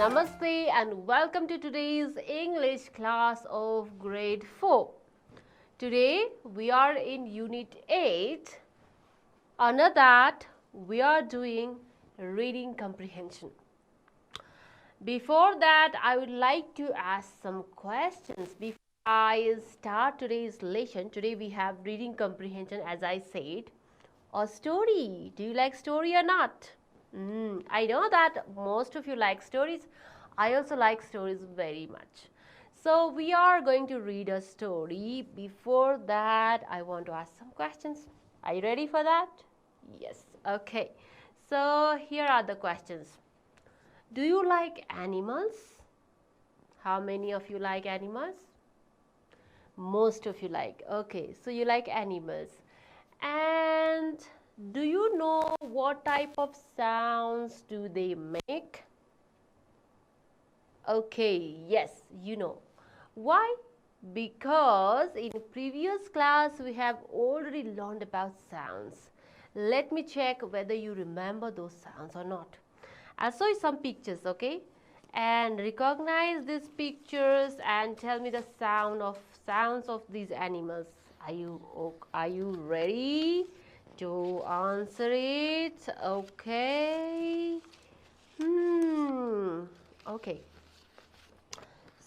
Namaste and welcome to today's English class of grade 4. Today we are in unit 8. Under that we are doing reading comprehension. Before that I would like to ask some questions before I start today's lesson. Today we have reading comprehension, as I said, or story. Do you like story or not? I know that most of you like stories. I also like stories very much. So we are going to read a story. Before that, I want to ask some questions. Are you ready for that? Yes. Okay. So here are the questions. Do you like animals? How many of you like animals? Most of you like. Okay. So you like animals. And do you know what type of sounds do they make? Okay, yes, you know. Why? Because in previous class we have already learned about sounds. Let me check whether you remember those sounds or not. I'll show you some pictures, okay? And recognize these pictures and tell me the sounds of these animals. Are you ready to answer it? Okay. Okay.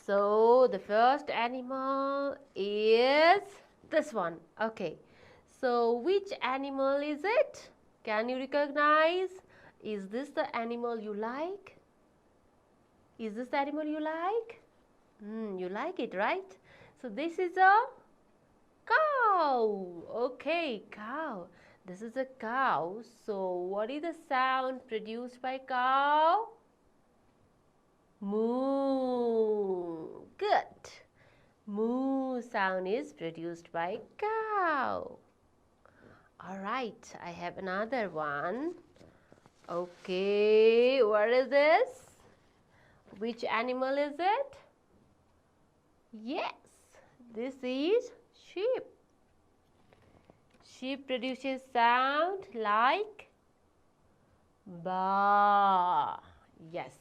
So the first animal is this one. Okay. So which animal is it? Can you recognize? Is this the animal you like? Is this the animal you like? You like it, right? So this is a cow. Okay, cow. This is a cow. So what is the sound produced by cow? Moo. Good. Moo sound is produced by cow. All right, I have another one. Okay, what is this? Which animal is it? Yes, this is sheep. Sheep produces sound like ba. Yes,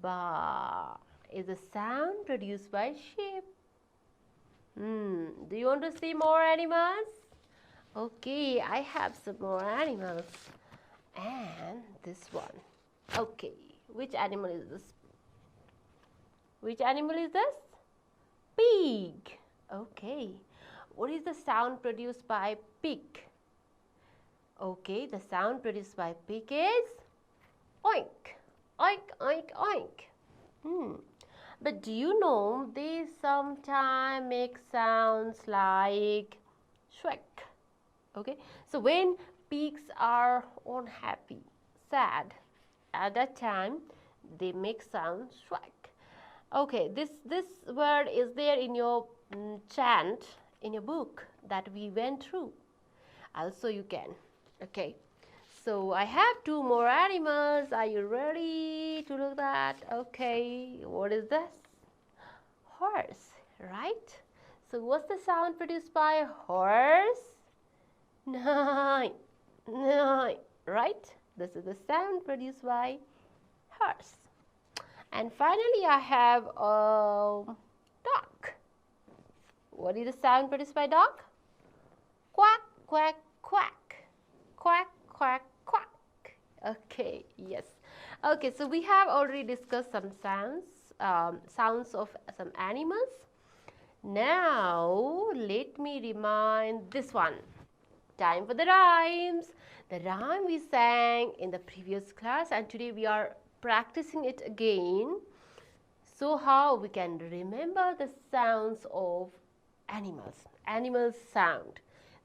ba is a sound produced by sheep. Do you want to see more animals? Okay, I have some more animals. And this one. Okay, which animal is this? Which animal is this? Pig. Okay, what is the sound produced by pig? Okay, the sound produced by pig is oink, oink, oink, oink. But do you know they sometimes make sounds like shrek? Okay, so when pigs are unhappy, sad, at that time they make sound shrek. Okay, this word is there in your chant in your book that we went through. Also you can. Okay, so I have two more animals. Are you ready to look at? Okay, what is this? Horse, right? So what's the sound produced by a horse? Nine, nine, right? This is the sound produced by horse. And finally I have a dog. What is the sound produced by dog? Quack, quack, quack. Quack, quack, quack. Okay, yes. Okay, so we have already discussed some sounds of some animals. Now, let me remind this one. Time for the rhymes. The rhyme we sang in the previous class, and today we are practicing it again. So how we can remember the sounds of animals. Animals sound.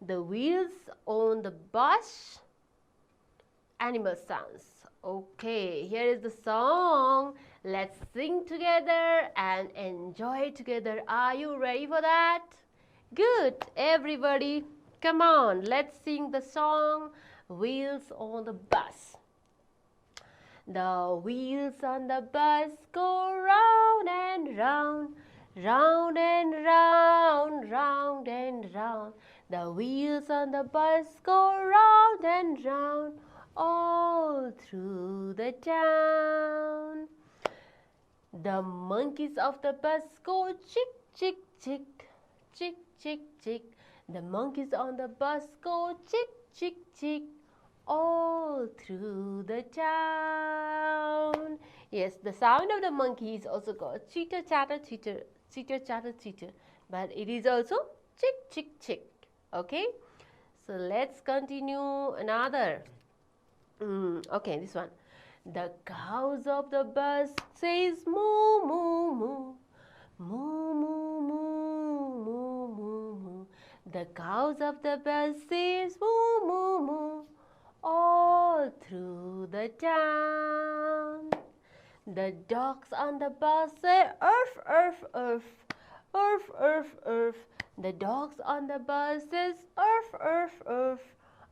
The wheels on the bus. Animal sounds. Okay, here is the song. Let's sing together and enjoy together. Are you ready for that? Good, everybody. Come on, let's sing the song Wheels on the Bus. The wheels on the bus go round and round, round and round, round and round. The wheels on the bus go round and round all through the town. The monkeys of the bus go chick, chick, chick, chick, chick, chick. The monkeys on the bus go chick, chick, chick, all through the town. Yes, the sound of the monkeys also goes chitter, chatter, chitter, chitter, chatter, chitter. But it is also chick, chick, chick. Okay? So let's continue another. Okay, this one. The cows of the bus says moo, moo, moo. Moo, moo, moo, moo, moo, moo. The cows of the bus says moo, moo, moo, all through the town. The dogs on the bus say urf, urf, urf, urf, urf, urf. The dogs on the bus says urf, urf, urf,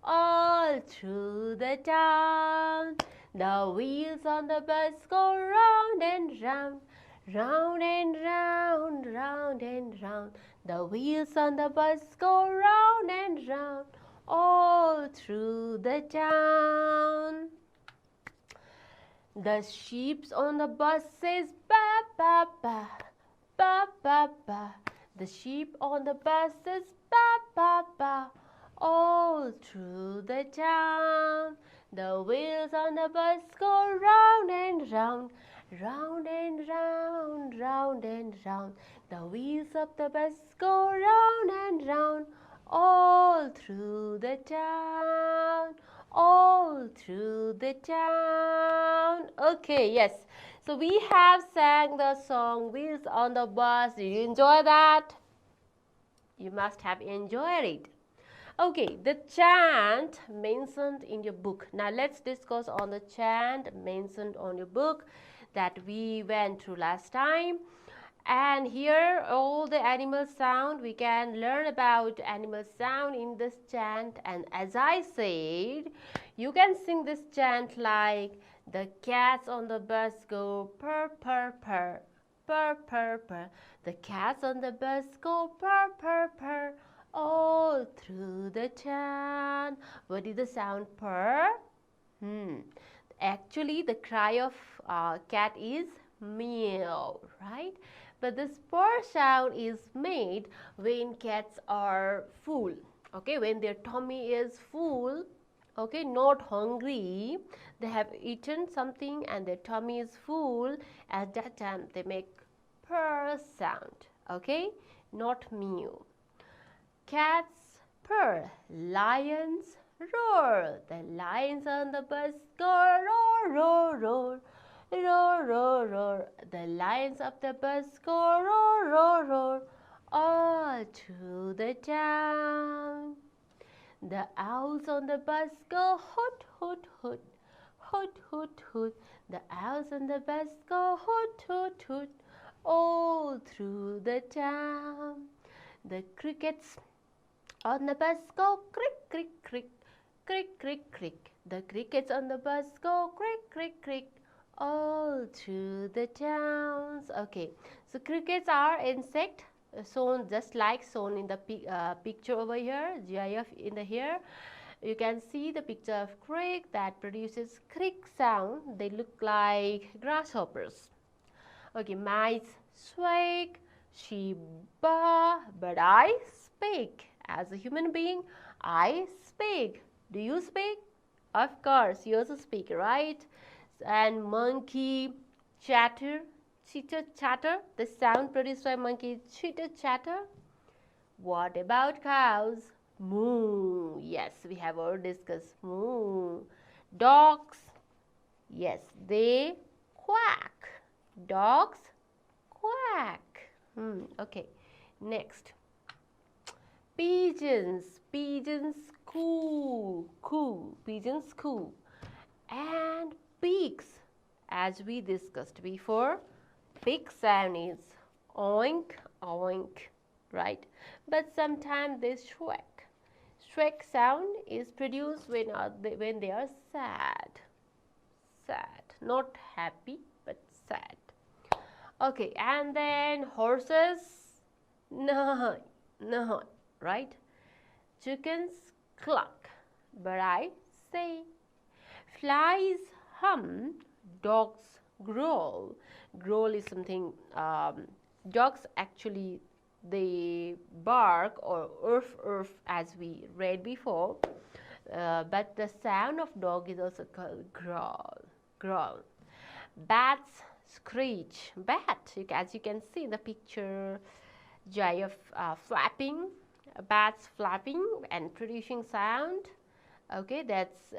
all through the town. The wheels on the bus go round and round, round and round, round and round. The wheels on the bus go round and round, all through the town. The sheep on the bus says ba, ba, ba, ba, ba, ba. The sheep on the bus says ba, ba, ba, all through the town. The wheels on the bus go round and round, round and round, round and round. The wheels of the bus go round and round, all through the town, all through the town. Okay, yes. So we have sang the song Wheels on the Bus. Did you enjoy that? You must have enjoyed it. Okay, the chant mentioned in your book. Now let's discuss on the chant mentioned on your book that we went through last time. And here all the animal sound, we can learn about animal sound in this chant. And as I said, you can sing this chant like the cats on the bus go purr, purr, purr, purr, purr, purr. The cats on the bus go purr, purr, purr, all through the town. What is the sound purr? Actually, the cry of cat is meow, right? But this purr sound is made when cats are full. Okay, when their tummy is full, okay, not hungry, they have eaten something and their tummy is full. At that time, they make purr sound. Okay, not meow. Cats purr, lions roar. The lions on the bus go roar, roar, roar, roar, roar, roar. The lions of the bus go roar, roar, roar, all through the town. The owls on the bus go hoot, hoot, hoot, hoot, hoot, hoot. The owls on the bus go hoot, hoot, hoot, all through the town. The crickets on the bus go crick, crick, crick, crick, crick, crick. The crickets on the bus go crick, crick, crick, all through the towns. Okay, so crickets are insect shown just like shown in the picture over here, GIF in the here. You can see the picture of crick that produces crick sound. They look like grasshoppers. Okay, mice squeak, sheep baa, but I speak. As a human being, I speak. Do you speak? Of course, you also speak, right? And monkey chatter, chitter chatter. The sound produced by monkey chitter chatter. What about cows? Moo. Yes, we have already discussed moo. Dogs. Yes, they quack. Dogs quack. Okay, next. Pigeons. Pigeons coo. Coo. Pigeons coo. And pigs. As we discussed before, pig sound is oink, oink, right? But sometimes they shrek. Shrek sound is produced when they are sad. Sad. Not happy, but sad. Okay, and then horses, no, no, right? Chickens cluck, but I say. Flies hum, dogs growl. Growl is something, dogs actually, they bark or urf as we read before, but the sound of dog is also called growl. Growl. Bats screech. Bat, as you can see in the picture, joy of flapping, bats flapping and producing sound. Okay, that's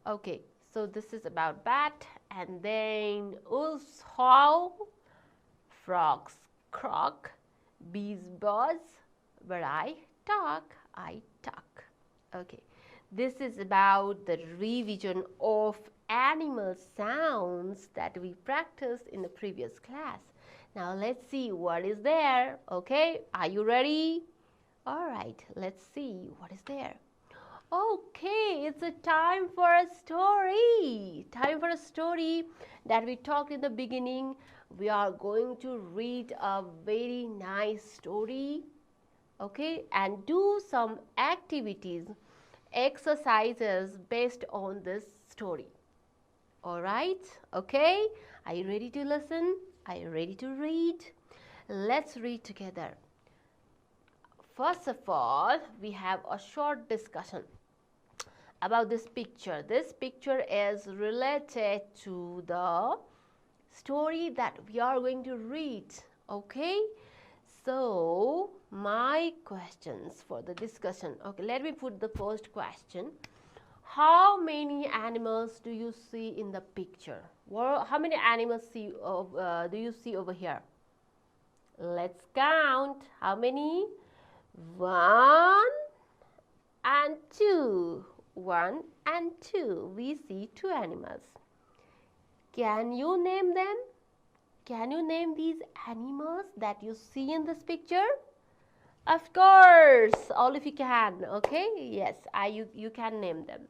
okay. So this is about bat, and then wolves howl, frogs croak, bees buzz, but I talk. Okay, this is about the revision of animal sounds that we practiced in the previous class. Now let's see what is there. Okay, are you ready? All right, let's see what is there. Okay, it's a time for a story. Time for a story that we talked in the beginning. We are going to read a very nice story, okay, and do some activities, exercises based on this story. All right, okay, are you ready to listen? Are you ready to read? Let's read together. First of all, we have a short discussion about this picture. This picture is related to the story that we are going to read. Okay, so my questions for the discussion. Okay, let me put the first question. How many animals do you see in the picture? Well, how many animals do you see over here? Let's count. How many? 1 and 2. 1 and 2. We see 2 animals. Can you name them? Can you name these animals that you see in this picture? Of course, all of you can. Okay, yes, you can name them.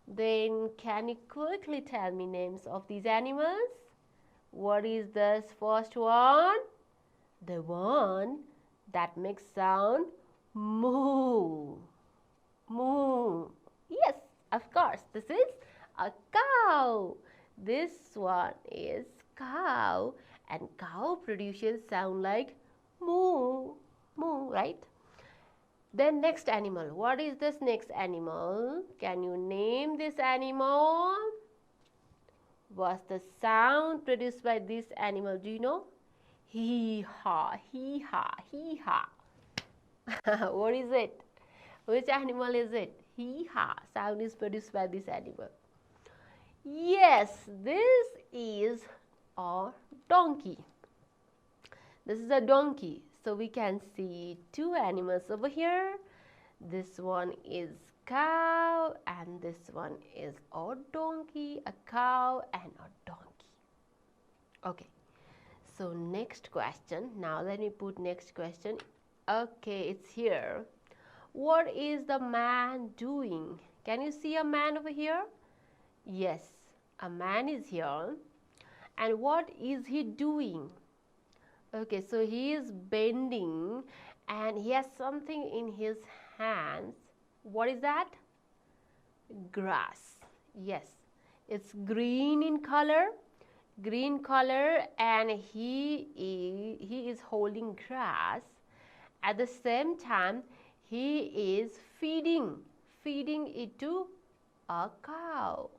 Then can you quickly tell me names of these animals? What is this first one? The one that makes sound moo. Moo. Yes, of course, this is a cow. This one is cow, and cow produces sound like moo, moo, right? Then next animal. What is this next animal? Can you name this animal? What's the sound produced by this animal? Do you know? Hee-haw, hee-haw, hee-haw. What is it? Which animal is it? Hee-haw sound is produced by this animal. Yes, this is a donkey. This is a donkey. So we can see 2 animals over here. This one is cow and this one is a donkey, a cow and a donkey. Okay. So next question. Now let me put next question. Okay, it's here. What is the man doing? Can you see a man over here? Yes, a man is here. And what is he doing? Okay, so he is bending and he has something in his hands. What is that? Grass. Yes, it's green in color. Green color, and he is holding grass. At the same time, he is feeding it to a cow.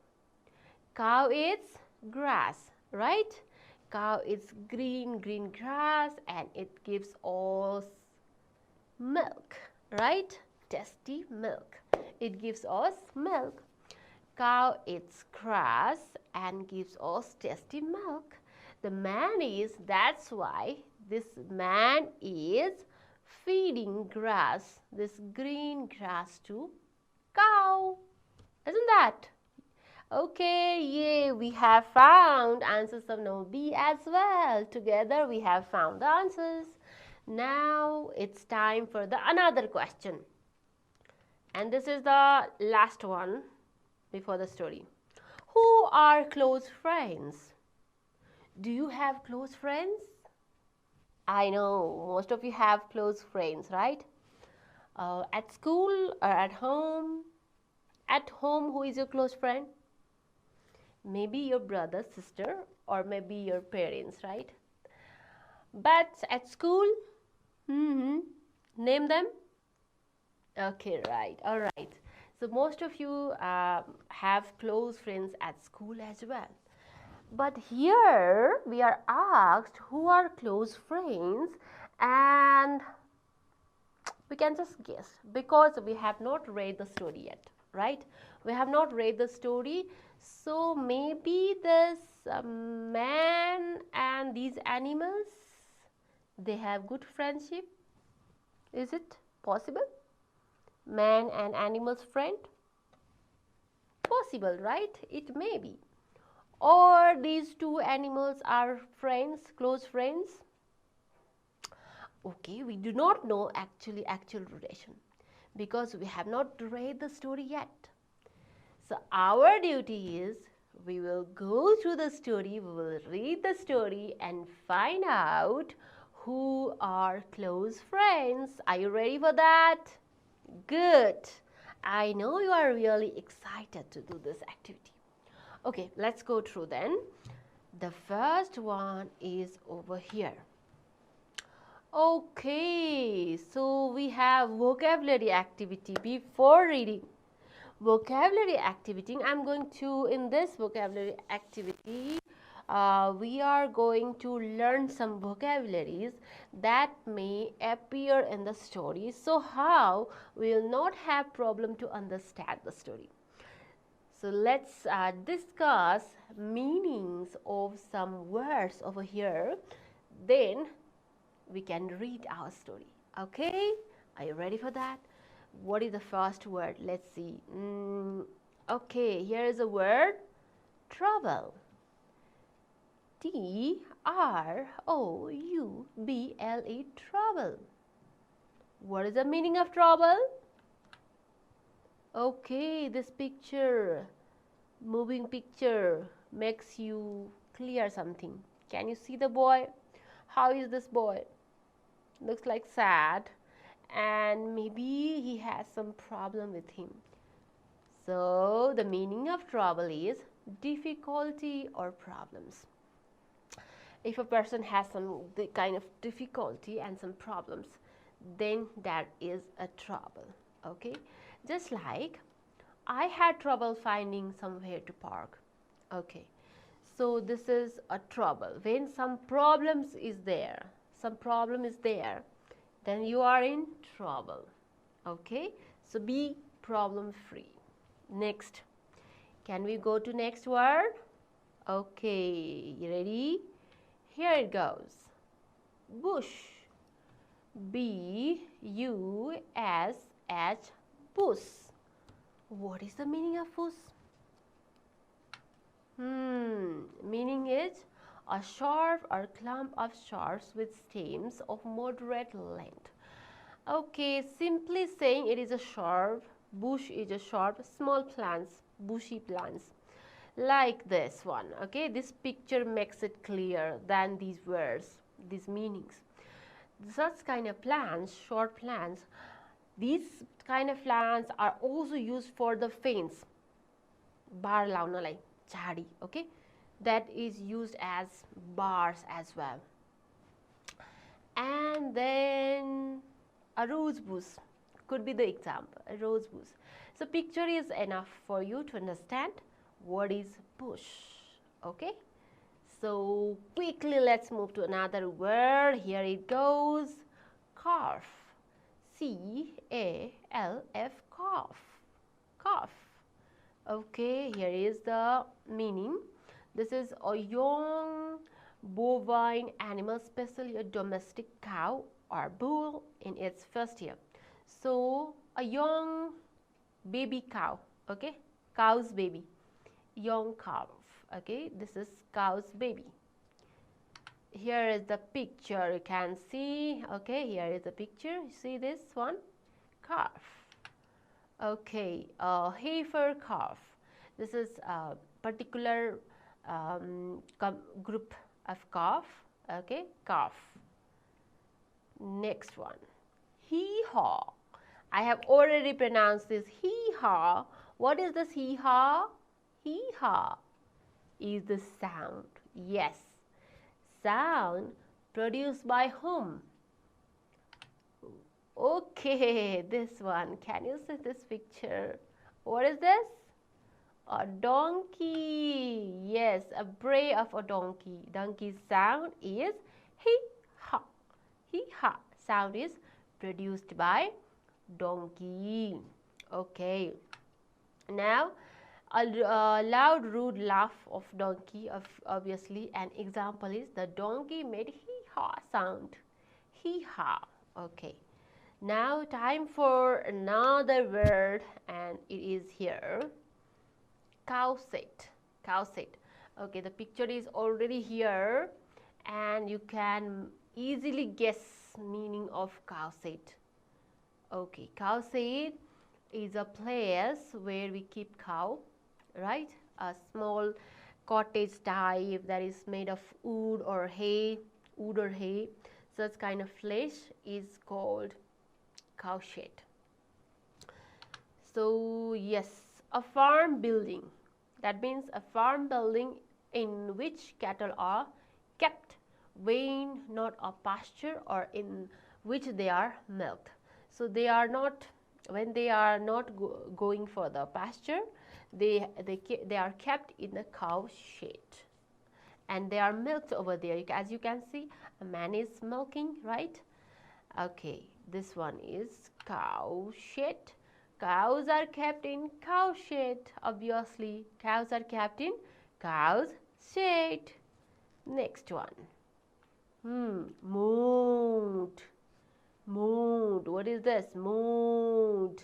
Cow eats grass, right? Cow eats green grass and it gives us milk, right? Tasty milk. It gives us milk. Cow eats grass and gives us tasty milk. The man is, that's why this man is feeding grass, this green grass to cow. Isn't that? Okay, yay, we have found answers of number B as well. Together we have found the answers. Now it's time for the another question. And this is the last one before the story. Who are close friends? Do you have close friends? I know most of you have close friends, right? At school or at home? At home, who is your close friend? Maybe your brother, sister, or maybe your parents, right? But at school, name them. Okay, right, all right. So most of you have close friends at school as well. But here we are asked who are close friends, and we can just guess because we have not read the story yet, right? We have not read the story. So maybe this man and these animals, they have good friendship. Is it possible? Man and animals friend? Possible, right? It may be. Or these two animals are friends, close friends. Okay, we do not know actual relation because we have not read the story yet. So our duty is we will go through the story, we will read the story and find out who are close friends. Are you ready for that? Good. I know you are really excited to do this activity. Okay, let's go through then. The first one is over here. Okay, so we have vocabulary activity before reading. Vocabulary activity, I'm going to, in this vocabulary activity, we are going to learn some vocabularies that may appear in the story. So how we will not have problem to understand the story. So let's discuss meanings of some words over here. Then we can read our story. Okay, are you ready for that? What is the first word? Let's see. Okay, here is a word, trouble. Trouble. Trouble. What is the meaning of trouble? Okay, this picture, moving picture, makes you clear something. Can you see the boy? How is this boy? Looks like sad, and maybe he has some problem with him. So the meaning of trouble is difficulty or problems. If a person has some kind of difficulty and some problems, then that is a trouble. Okay, just like I had trouble finding somewhere to park. Okay, so this is a trouble. When some problems is there, then you are in trouble. Okay, so be problem free. Next, can we go to next word? Okay, you ready? Here it goes. Bush. B-U-S-H, bush. What is the meaning of bush? Meaning is a shrub or clump of shrubs with stems of moderate length. Okay, simply saying it is a shrub. Bush is a shrub, small plants, bushy plants. Like this one. Okay, this picture makes it clear than these words, these meanings. Such kind of plants, short plants, these kind of plants are also used for the fence. Bar launalai, chadi, okay, that is used as bars as well. And then a rose bush could be the example, a rose bush. So picture is enough for you to understand what is bush. Okay, so quickly let's move to another word. Here it goes, calf. C-A-L-F, calf. Calf. Okay, here is the meaning. This is a young bovine animal, especially a domestic cow or bull in its first year. So a young baby cow, okay, cow's baby, young calf. Okay, this is cow's baby. Here is the picture, you can see. Okay, here is the picture. You see this one, calf. Okay, heifer calf. This is a particular group of calf. Okay, calf. Next one, hee-haw. I have already pronounced this hee-haw. What is this hee-haw? Hee-haw. is the sound. Yes, sound produced by whom? Okay, this one. Can you see this picture? What is this? A donkey. Yes, a bray of a donkey. Donkey's sound is hee ha. Hee ha. Sound is produced by donkey. Okay. Now, a loud, rude laugh of donkey. Obviously, an example is the donkey made hee ha sound. Hee ha. Okay. Now, time for another word, and it is here. Cow sit. Cow sit. Okay, the picture is already here, and you can easily guess meaning of cow sit. Okay, cow sit is a place where we keep cow, right? A small cottage type that is made of wood or hay. Such kind of place is called cow shed. So yes, a farm building. That means a farm building in which cattle are kept, when not a pasture, or in which they are milked. So they are not, when they are not going for the pasture, they are kept in the cow shed, and they are milked over there. As you can see, a man is milking, right? Okay, this one is cow shed. Cows are kept in cow shed. Obviously, cows are kept in cow's shed. Next one. Mood. Mood. What is this? Mood.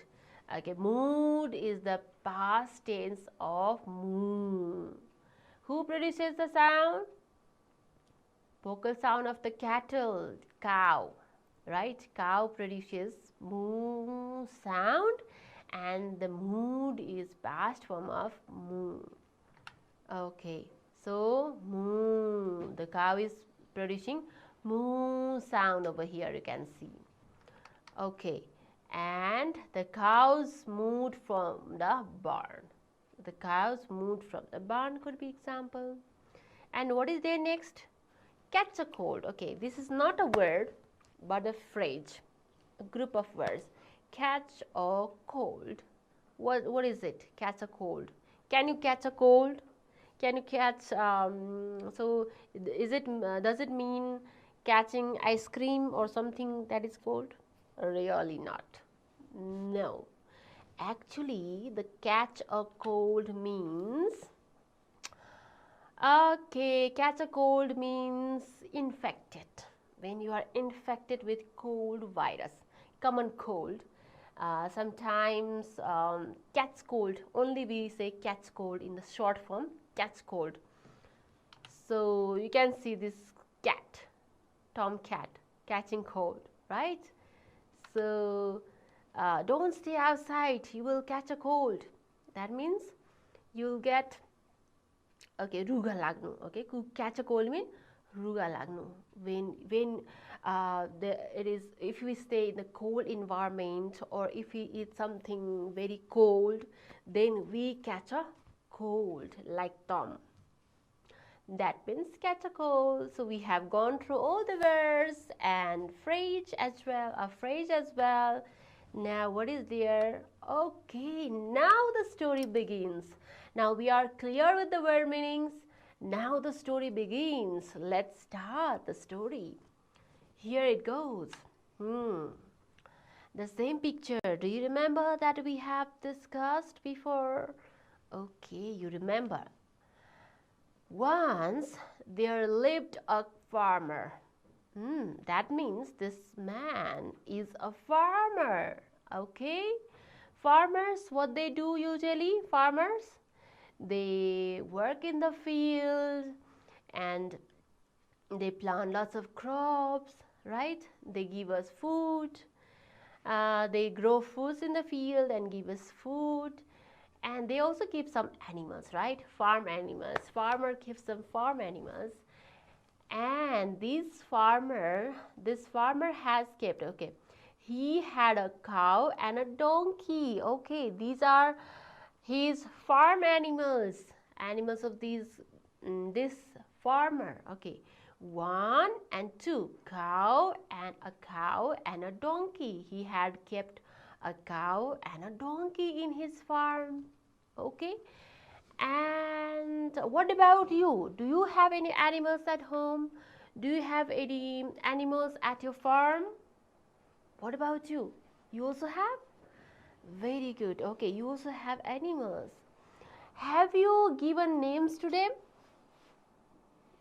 Okay, mood is the past tense of moo. Who produces the sound? Vocal sound of the cattle. Cow. Right? Cow produces moo sound, and the mood is past form of moo. Okay, so moo, the cow is producing moo sound over here, you can see. Okay, and the cows moved from the barn. The cows moved from the barn could be example. And what is there next? Catch a cold. Okay, this is not a word but a phrase, a group of words. Catch a cold. What is it? Catch a cold. Can you catch a cold? Can you catch? So is it? Does it mean catching ice cream or something that is cold? Really not. No. Actually, the catch a cold means. Okay, catch a cold means infected. When you are infected with cold virus, common cold. Sometimes cat's cold, only we say cat's cold in the short form, cat's cold. So you can see this cat, tomcat, catching cold, right? So don't stay outside, you will catch a cold. That means you'll get, okay, ruga lagnu. Okay, catch a cold means ruga lagnu. When it is, if we stay in a cold environment, or if we eat something very cold, then we catch a cold, like Tom. That means catch a cold. So we have gone through all the words and phrase as well. Now what is there? Okay, now the story begins. Now we are clear with the word meanings. Now the story begins. Let's start the story. Here it goes. The same picture. Do you remember that we have discussed before? Okay, you remember. Once there lived a farmer. That means this man is a farmer. Okay? Farmers, what they do usually? Farmers, they work in the field and they plant lots of crops, right? They give us food. They grow foods in the field and give us food. And they also keep some animals, right? Farm animals. Farmer keeps some farm animals. And this farmer has kept, okay, he had a cow and a donkey. Okay, these are his farm animals, animals of these this farmer. Okay, 1 and 2, cow and a donkey. He had kept a cow and a donkey in his farm. Okay, and what about you? Do you have any animals at home? Do you have any animals at your farm? What about you? You also have? Very good. Okay, you also have animals. Have you given names to them?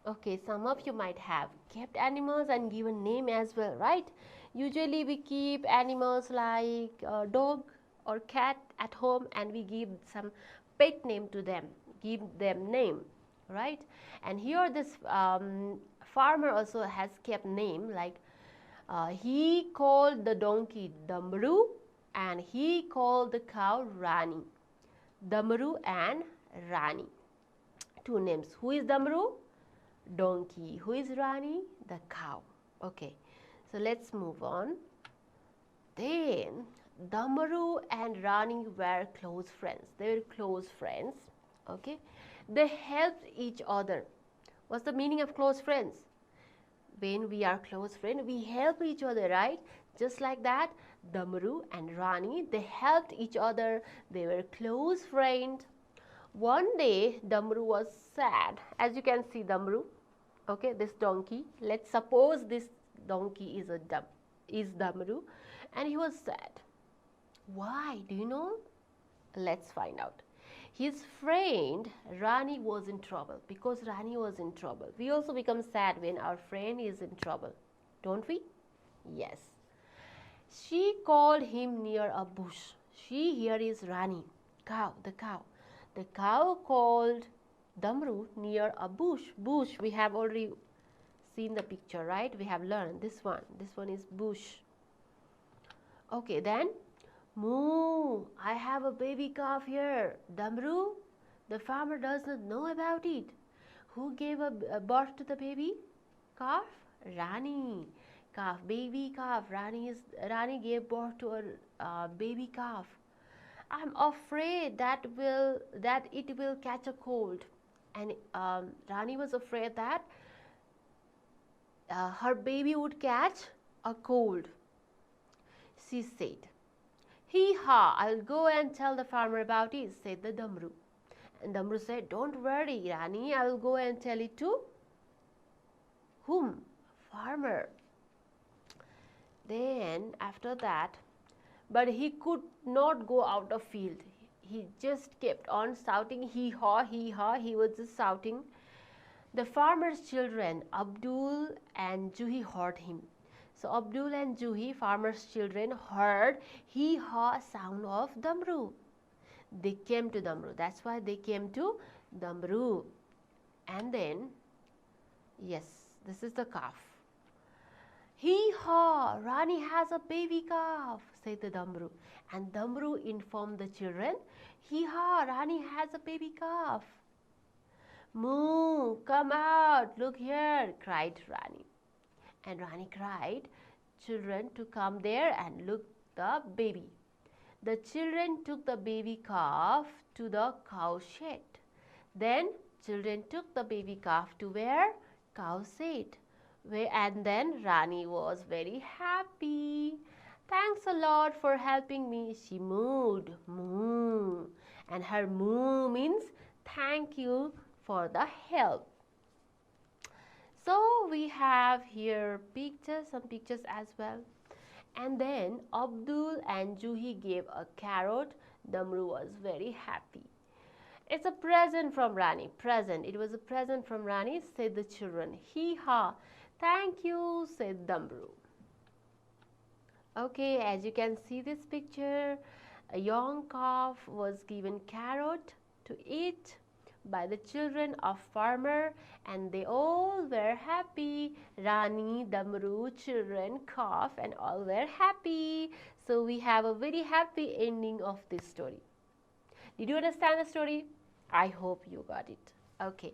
Okay, some of you might have kept animals and given name as well, right? Usually we keep animals like a dog or cat at home and we give some pet name to them, give them name, right? And here this farmer also has kept name like he called the donkey Damru and he called the cow Rani. Damru and Rani. Two names. Who is Damru? Donkey. Who is Rani? The cow. Okay. So let's move on. Then Damru and Rani were close friends. They were close friends. Okay. They helped each other. What's the meaning of close friends? When we are close friends, we help each other, right? Just like that, Damru and Rani, they helped each other. They were close friends. One day, Damru was sad. As you can see, Damru, okay, this donkey. Let's suppose this donkey is Damru, and he was sad. Why? Do you know? Let's find out. His friend Rani was in trouble. Because Rani was in trouble, we also become sad when our friend is in trouble, don't we? Yes. She called him near a bush. She here is Rani, cow, the cow. The cow called Damru near a bush. Bush, we have already seen the picture, right? We have learned this one. This one is bush. Okay, then moo, I have a baby calf here. Damru, the farmer does not know about it. Who gave a birth to the baby calf? Rani. Calf, baby calf. Rani gave birth to a baby calf. I'm afraid that it will catch a cold. And Rani was afraid that her baby would catch a cold. She said, "Hee ha, I'll go and tell the farmer about it," said the Damru. And Damru said, "Don't worry, Rani, I will go and tell it to whom? Farmer." Then after that, but he could not go out of field. He just kept on shouting, "Hee haw, hee haw." He was just shouting. The farmer's children, Abdul and Juhi, heard him. So Abdul and Juhi, farmer's children, heard hee haw sound of Damru. They came to Damru. That's why they came to Damru. And then, yes, this is the calf. "Hee haw, Rani has a baby calf," said the Damru. And Damru informed the children, "Hee haw, Rani has a baby calf." "Moo, come out, look here," cried Rani. And Rani cried children to come there and look the baby. The children took the baby calf to the cow shed. Then children took the baby calf to where? Cow shed. And then Rani was very happy. "Thanks a lot for helping me," she mooed. Moo. And her moo means thank you for the help. So we have here pictures, some pictures as well. And then Abdul and Juhi gave a carrot. Damru was very happy. "It's a present from Rani." Present. It was a present from Rani, said the children. "Hee ha. Thank you," said Damru. Okay, as you can see this picture, a young calf was given carrot to eat by the children of farmer, and they all were happy. Rani, Damru, children, calf, and all were happy. So we have a very happy ending of this story. Did you understand the story? I hope you got it. Okay,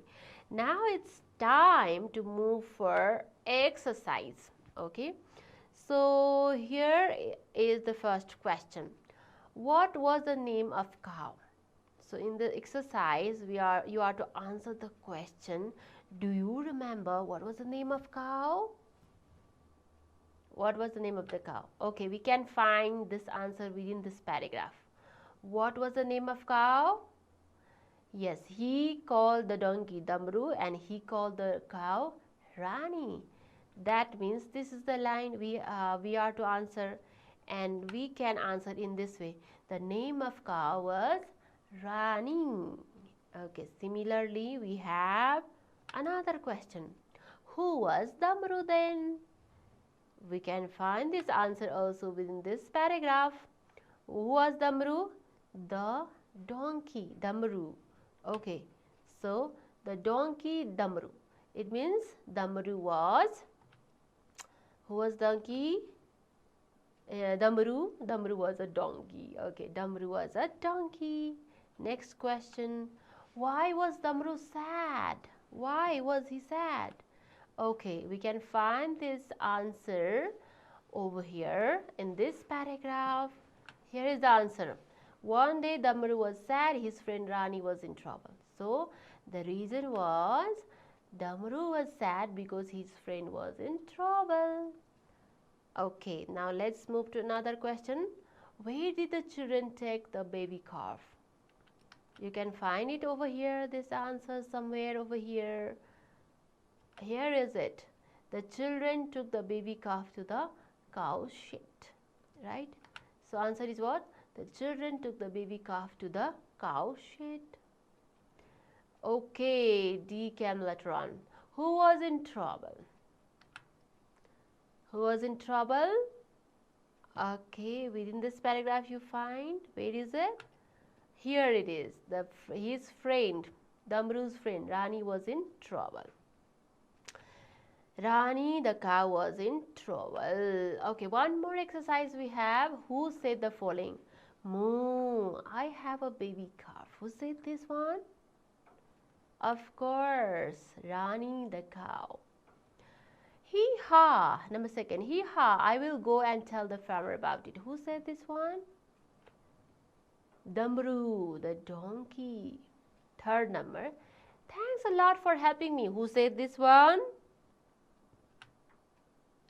now it's time to move for exercise. Okay, so here is the first question. What was the name of cow? So in the exercise, you are to answer the question, do you remember what was the name of cow? What was the name of the cow? Okay, we can find this answer within this paragraph. What was the name of cow? Yes, he called the donkey Damru and he called the cow Rani. That means this is the line we are to answer, and we can answer in this way. The name of cow was Rani. Okay, similarly we have another question. Who was Damru then? We can find this answer also within this paragraph. Who was Damru? The donkey Damru. Okay, so the donkey Damru. It means Damru was, who was donkey? Damru. Damru was a donkey. Okay, Damru was a donkey. Next question. Why was Damru sad? Why was he sad? Okay, we can find this answer over here in this paragraph. Here is the answer. One day Damru was sad, his friend Rani was in trouble. So the reason was Damru was sad because his friend was in trouble. Okay, now let's move to another question. Where did the children take the baby calf? You can find it over here, this answer somewhere over here. Here is it. The children took the baby calf to the cow shed, right? So answer is what? The children took the baby calf to the cow shed. Okay, D came later on. Who was in trouble? Who was in trouble? Okay, within this paragraph you find, where is it? Here it is. His friend, Damru's friend, Rani was in trouble. Rani the cow was in trouble. Okay, one more exercise we have. Who said the following? Moo, I have a baby calf. Who said this one? Of course, Rani the cow. Hee-haw, number second. Hee-haw, I will go and tell the farmer about it. Who said this one? Damru, the donkey. Third number. Thanks a lot for helping me. Who said this one?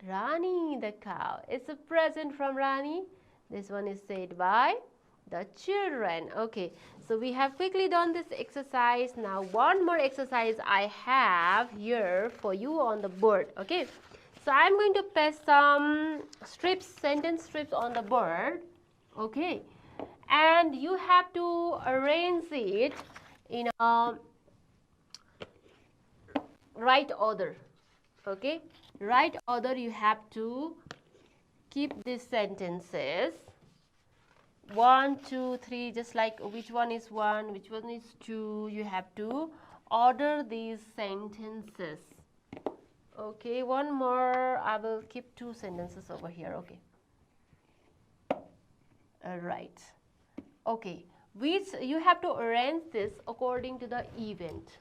Rani the cow. It's a present from Rani. This one is said by the children. Okay, so we have quickly done this exercise. Now one more exercise I have here for you on the board. Okay, so I'm going to paste some strips, sentence strips on the board. Okay, and you have to arrange it in a right order. Okay, right order you have to keep these sentences. 1, 2, 3, just like which one is 1, which one is 2. You have to order these sentences. Okay, one more. I will keep 2 sentences over here. Okay. Alright. Okay, which you have to arrange this according to the event.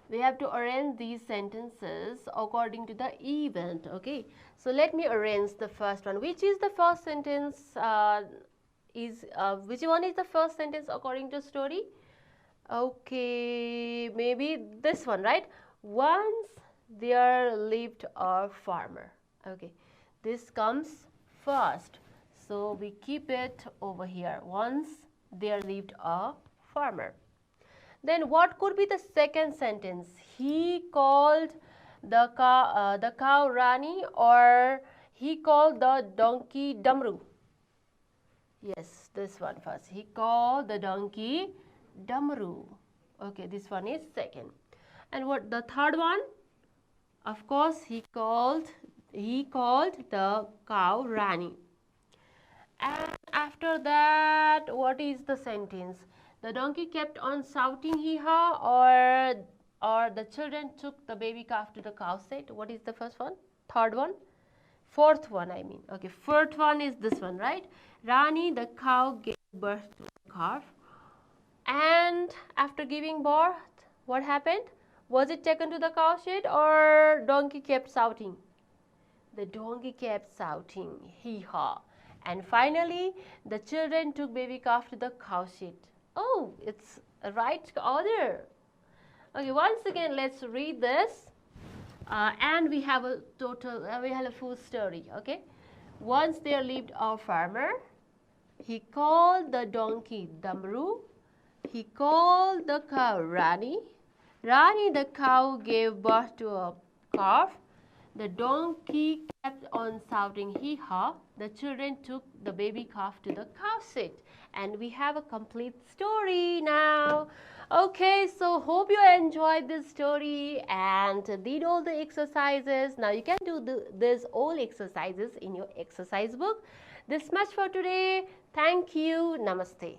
We have to arrange these sentences according to the event. Okay, so let me arrange the first one. Which is the first sentence? Which one is the first sentence according to story? Okay, maybe this one, right? Once there lived a farmer. Okay, this comes first, so we keep it over here. Once there lived a farmer. Then what could be the second sentence? He called the cow Rani, or he called the donkey Damru. Yes, this one first. He called the donkey Damru. Okay, this one is second. And what the third one? Of course, he called the cow Rani. And after that, what is the sentence? The donkey kept on shouting hee-haw, or the children took the baby calf to the cow shed. What is the first one? Third one? Fourth one, I mean. Okay, fourth one is this one, right? Rani the cow gave birth to the calf. And after giving birth, what happened? Was it taken to the cow shed, or donkey kept shouting? The donkey kept shouting hee-haw. And finally, the children took baby calf to the cow shed. Oh, it's a right order. Okay, once again, let's read this. And we have a full story. Okay, once there lived a farmer. He called the donkey Damru. He called the cow Rani. Rani the cow gave birth to a calf. The donkey kept on shouting hee-haw. The children took the baby calf to the cow shed. And we have a complete story now. Okay, so hope you enjoyed this story and did all the exercises. Now you can do this all exercises in your exercise book. This much for today. Thank you. Namaste.